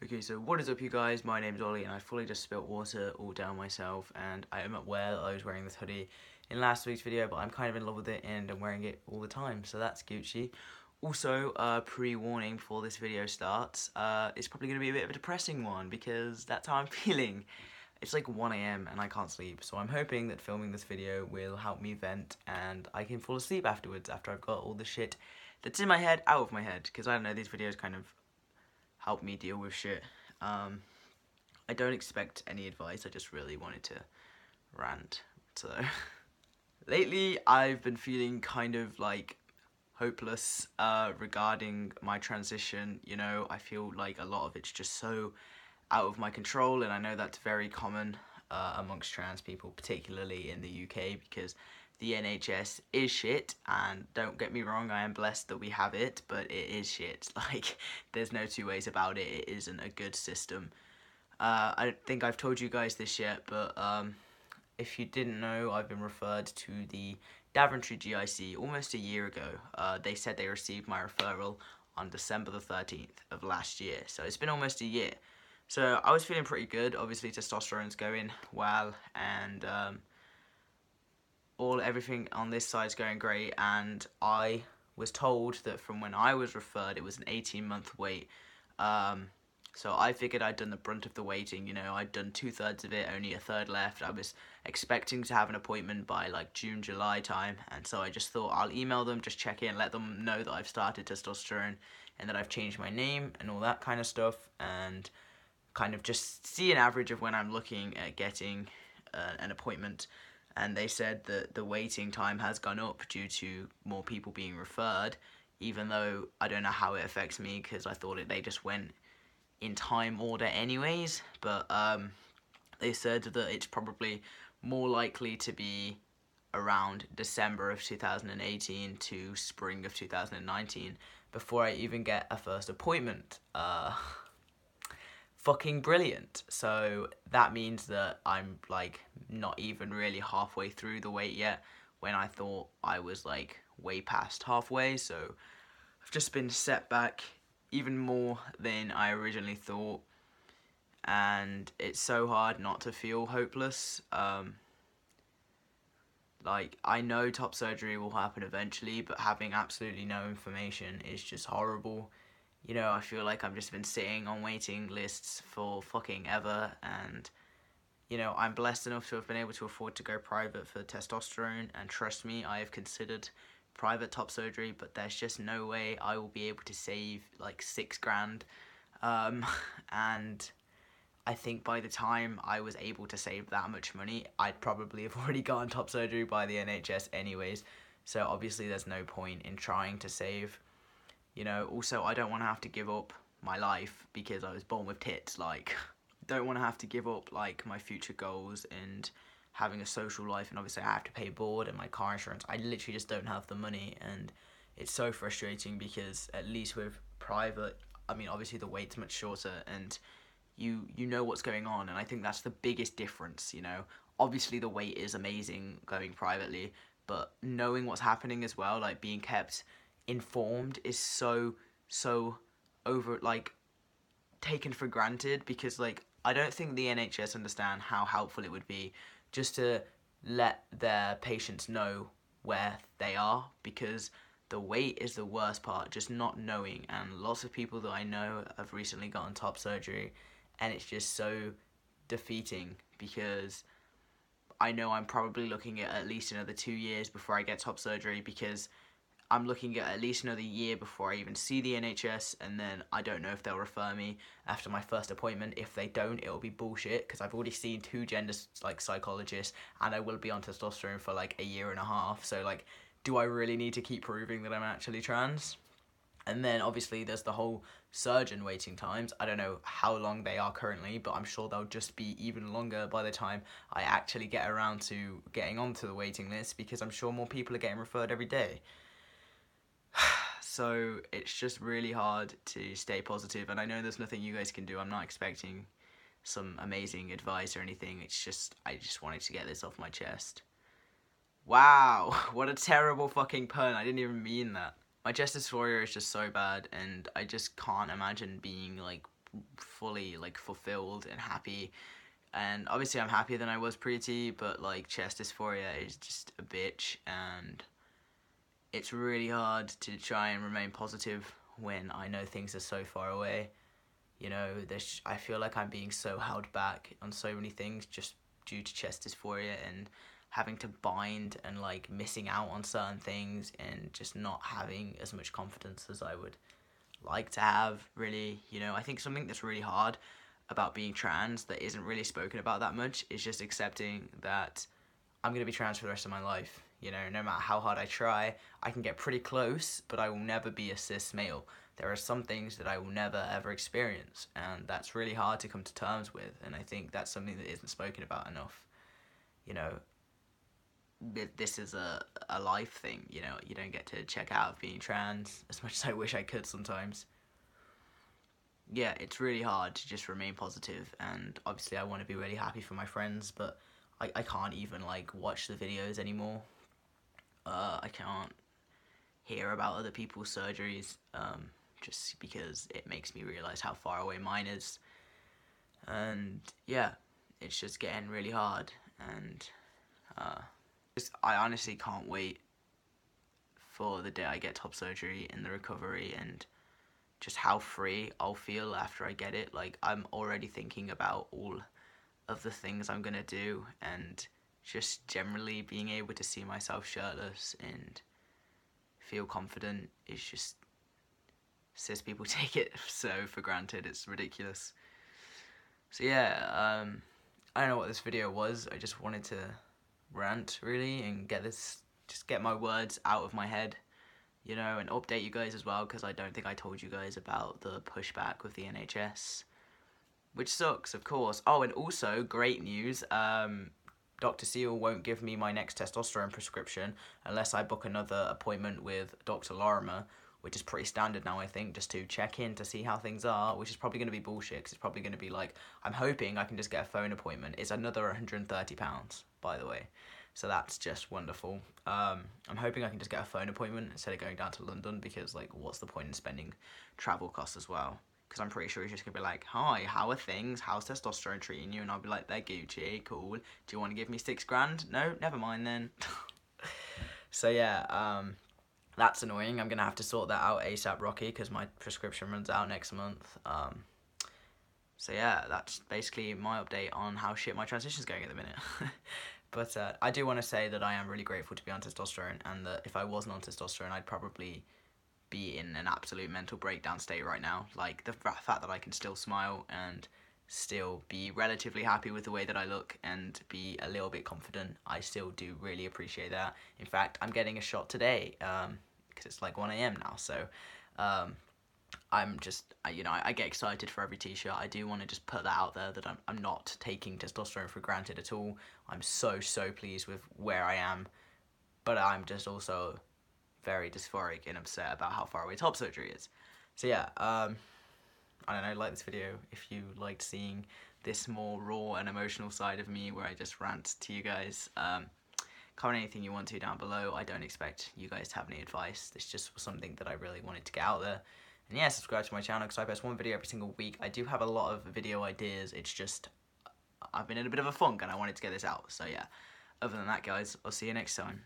Okay, so what is up you guys, my name's Ollie and I fully just spilt water all down myself, and I am aware that I was wearing this hoodie in last week's video, but I'm kind of in love with it and I'm wearing it all the time, so that's Gucci. Also, pre-warning before this video starts, it's probably going to be a bit of a depressing one because that's how I'm feeling. It's like 1 AM and I can't sleep, so I'm hoping that filming this video will help me vent and I can fall asleep afterwards after I've got all the shit that's in my head out of my head, because I don't know, these videos kind of help me deal with shit. I don't expect any advice, I just really wanted to rant. So lately I've been feeling kind of like hopeless regarding my transition. You know, I feel like a lot of it's just so out of my control, and I know that's very common amongst trans people, particularly in the UK, because the NHS is shit, and don't get me wrong, I am blessed that we have it, but it is shit. Like, there's no two ways about it, it isn't a good system. I don't think I've told you guys this yet, but if you didn't know, I've been referred to the Daventry GIC almost a year ago. They said they received my referral on December the 13th of last year, so it's been almost a year. So I was feeling pretty good. Obviously testosterone's going well, and everything on this side's going great, and I was told that from when I was referred it was an 18-month wait. So I figured I'd done the brunt of the waiting, you know, I'd done 2/3 of it, only a third left. I was expecting to have an appointment by like June, July time, and so I just thought I'll email them, just check in, let them know that I've started testosterone and that I've changed my name and all that kind of stuff, and kind of just see an average of when I'm looking at getting an appointment. And they said that the waiting time has gone up due to more people being referred, even though I don't know how it affects me, because I thought they just went in time order anyways. But they said that it's probably more likely to be around December of 2018 to spring of 2019 before I even get a first appointment. Fucking brilliant. So that means that I'm like not even really halfway through the wait yet, when I thought I was like way past halfway. So I've just been set back even more than I originally thought, and it's so hard not to feel hopeless. Like, I know top surgery will happen eventually, but having absolutely no information is just horrible. You know, I feel like I've just been sitting on waiting lists for fucking ever, and, you know, I'm blessed enough to have been able to afford to go private for testosterone, and trust me, I have considered private top surgery, but there's just no way I will be able to save like $6 grand, and I think by the time I was able to save that much money, I'd probably have already gotten top surgery by the NHS anyways, so obviously there's no point in trying to save. You know, also, I don't want to have to give up my life because I was born with tits. Like, don't want to have to give up, like, my future goals and having a social life, and obviously I have to pay board and my car insurance. I literally just don't have the money, and it's so frustrating because at least with private, I mean, obviously the wait's much shorter, and you know what's going on, and I think that's the biggest difference, you know. Obviously the wait is amazing going privately, but knowing what's happening as well, like being kept informed, is so over, like, taken for granted, because like I don't think the NHS understand how helpful it would be just to let their patients know where they are, because the wait is the worst part, just not knowing. And lots of people that I know have recently gotten top surgery, and it's just so defeating because I know I'm probably looking at least another 2 years before I get top surgery, because I'm looking at least another year before I even see the NHS, and then I don't know if they'll refer me after my first appointment. If they don't, it'll be bullshit, because I've already seen 2 gender like psychologists, and I will be on testosterone for like a year and a half, so like, do I really need to keep proving that I'm actually trans? And then obviously there's the whole surgeon waiting times. I don't know how long they are currently, but I'm sure they'll just be even longer by the time I actually get around to getting onto the waiting list, because I'm sure more people are getting referred every day. So it's just really hard to stay positive, and I know there's nothing you guys can do. I'm not expecting some amazing advice or anything. It's just, I just wanted to get this off my chest. Wow, what a terrible fucking pun. I didn't even mean that. My chest dysphoria is just so bad, and I just can't imagine being like fully like fulfilled and happy. And obviously I'm happier than I was pre-T, but like chest dysphoria is just a bitch, and it's really hard to try and remain positive when I know things are so far away. You know, I feel like I'm being so held back on so many things just due to chest dysphoria, and having to bind and like missing out on certain things, and just not having as much confidence as I would like to have, really. You know, I think something that's really hard about being trans that isn't really spoken about that much is just accepting that I'm going to be trans for the rest of my life. You know, no matter how hard I try, I can get pretty close, but I will never be a cis male. There are some things that I will never ever experience, and that's really hard to come to terms with, and I think that's something that isn't spoken about enough. You know, this is a life thing, you know, you don't get to check out of being trans, as much as I wish I could sometimes. Yeah, it's really hard to just remain positive, and obviously I want to be really happy for my friends, but I can't even like watch the videos anymore. I can't hear about other people's surgeries, just because it makes me realise how far away mine is. And yeah, it's just getting really hard, and I honestly can't wait for the day I get top surgery and the recovery, and just how free I'll feel after I get it. Like, I'm already thinking about all of the things I'm gonna do, and just generally being able to see myself shirtless and feel confident is just, cis people take it so for granted, it's ridiculous. So yeah, I don't know what this video was. I just wanted to rant, really, and just get my words out of my head, you know, and update you guys as well, because I don't think I told you guys about the pushback with the NHS, which sucks, of course. Oh, and also, great news, Dr. Seal won't give me my next testosterone prescription unless I book another appointment with Dr. Lorimer, which is pretty standard now, I think, just to check in to see how things are, which is probably going to be bullshit, because it's probably going to be like, I'm hoping I can just get a phone appointment. It's another £130, by the way, so that's just wonderful. I'm hoping I can just get a phone appointment instead of going down to London, because, like, what's the point in spending travel costs as well? Because I'm pretty sure he's just going to be like, hi, how are things? How's testosterone treating you? And I'll be like, they're Gucci, cool. Do you want to give me £6,000? No, never mind then. So yeah, that's annoying. I'm going to have to sort that out ASAP Rocky, because my prescription runs out next month. So yeah, that's basically my update on how shit my transition's going at the minute. But I do want to say that I am really grateful to be on testosterone, and that if I wasn't on testosterone, I'd probably be in an absolute mental breakdown state right now. Like, the fact that I can still smile and still be relatively happy with the way that I look and be a little bit confident, I still do really appreciate that. In fact, I'm getting a shot today, because it's like 1 AM now, so I'm just, you know, I get excited for every t-shirt. I do want to just put that out there, that I'm not taking testosterone for granted at all. I'm so pleased with where I am, but I'm just also very dysphoric and upset about how far away top surgery is. So yeah, I don't know, like this video if you liked seeing this more raw and emotional side of me where I just rant to you guys. Comment anything you want to down below. I don't expect you guys to have any advice. This just was something that I really wanted to get out there. And yeah, subscribe to my channel, because I post one video every single week. I do have a lot of video ideas, it's just I've been in a bit of a funk and I wanted to get this out. So yeah, other than that, guys, I'll see you next time.